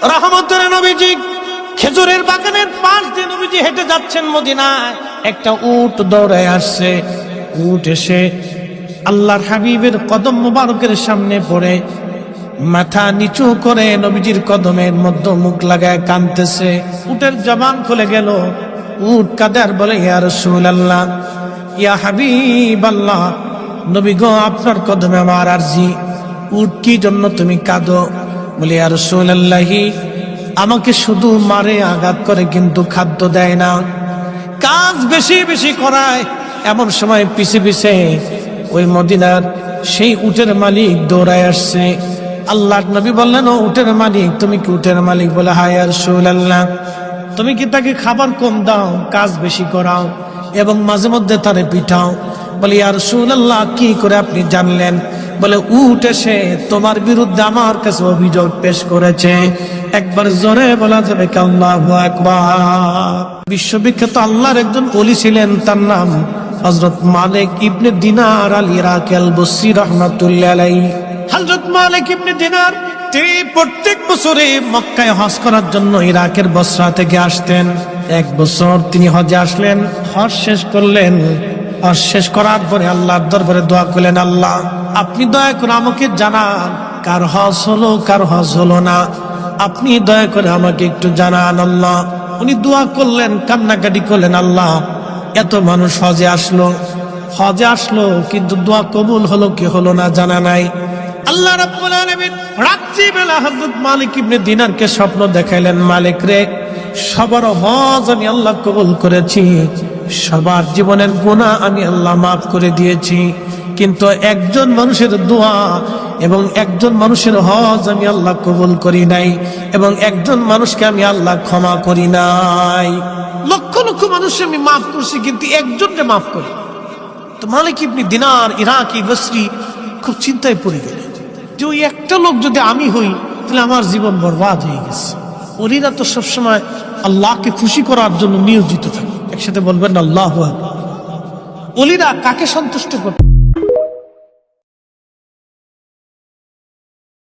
রহমতের নবীজি খেজুরের বাগানের পাশ দিয়ে নবীজি হেঁটে যাচ্ছেন মদিনায়। একটা উট দৌড়ায় আসছে। উট এসে আল্লাহর হাবিবের কদম মোবারকের সামনে পড়ে মাথা নিচু করে নবীজির কদমের মধ্যে মুখ লাগায় কাঁদতেছে। উটের জবান খুলে গেল। উট কাঁদে আর বলে, ইয়া রাসূলুল্লাহ, ইয়া হাবিবাল্লাহ, নবী গো, আপনার কদমে আমার আরজি। উট, কি জন্য তুমি কাঁদো? বলে, ইয়া রাসূলুল্লাহি, আমাকে শুধু মারে, আঘাত করে, কিন্তু খাদ্য দেয় না, কাজ বেশি বেশি করায়। এমন সময় পিছে পিছে ওই মদিনার সেই উটের মালিক দৌড়ায় আসছে। আল্লাহর নবী বললেন, ও উটের মালিক, তুমি কি উটের মালিক? বলে, হ্যাঁ ইয়া রাসূলুল্লাহ। তুমি কি তাকে খাবার কম দাও, কাজ বেশি করাও এবং মাঝে মধ্যে তারে পিঠাও? বলে, ইয়া রাসূলুল্লাহ, কি করে আপনি জানলেন? বলে, উট এসে তোমার বিরুদ্ধে আমার কাছে অভিযোগ পেশ করেছে। একবার জোরে বলা যাবে কি আল্লাহু আকবার? বিশ্ববিখ্যাত আল্লাহর একজন ওলি ছিলেন, তার নাম হযরত মালিক ইবনে দিনার আল ইরাকি আল বসরি রাহমাতুল্লাহ আলাইহি। হযরত মালিক ইবনে দিনার তিনি প্রত্যেক বছরে মক্কায় হজ করার জন্য ইরাকের বসরা থেকে আসতেন। এক বছর তিনি হজে আসলেন, হজ শেষ করলেন। হজ শেষ করার পরে আল্লাহর দরবারে দোয়া করলেন, আল্লাহ, আপনি দয়া করে আমাকে জানান কার হজ হলো, কার হজ হলো না। আপনি দয়া করে আমাকে একটু জানান আল্লাহ। উনি দোয়া করলেন, কান্নাকাটি করলেন, আল্লাহ, এত মানুষ হজে আসলো, কিন্তু দোয়া কবুল হলো কি হলো না জানা নাই। আল্লাহ রাব্বুল আলামিন রাত্রিবেলা হযরত মালিক ইবনে দিনারকে স্বপ্ন দেখাইলেন, মালিক রে, সবার হজ আমি আল্লাহ কবুল করেছি, সবার জীবনের গুনাহ আমি আল্লাহ মাফ করে দিয়েছি, কিন্তু একজন মানুষের দোয়া এবং একজন মানুষের হজ আমি আল্লাহ কবুল করি নাই, এবং একজন মানুষকে আমি আল্লাহ ক্ষমা করি নাই। লক্ষ লক্ষ মানুষ আমি মাফ করছি, কিন্তু একজনকে মাফ করি। তো মালিক ইবনে দিনার ইরাকি বসরি খুব চিন্তায় পড়ে গেলেন যে ওই একটা লোক যদি আমি হই, তাহলে আমার জীবন বরবাদ হয়ে গেছে। ওলিরা তো সবসময় আল্লাহকে খুশি করার জন্য নিয়োজিত থাকে। একসাথে বলবেন আল্লাহু আকবার। ওলিরা কাকে সন্তুষ্ট করতে?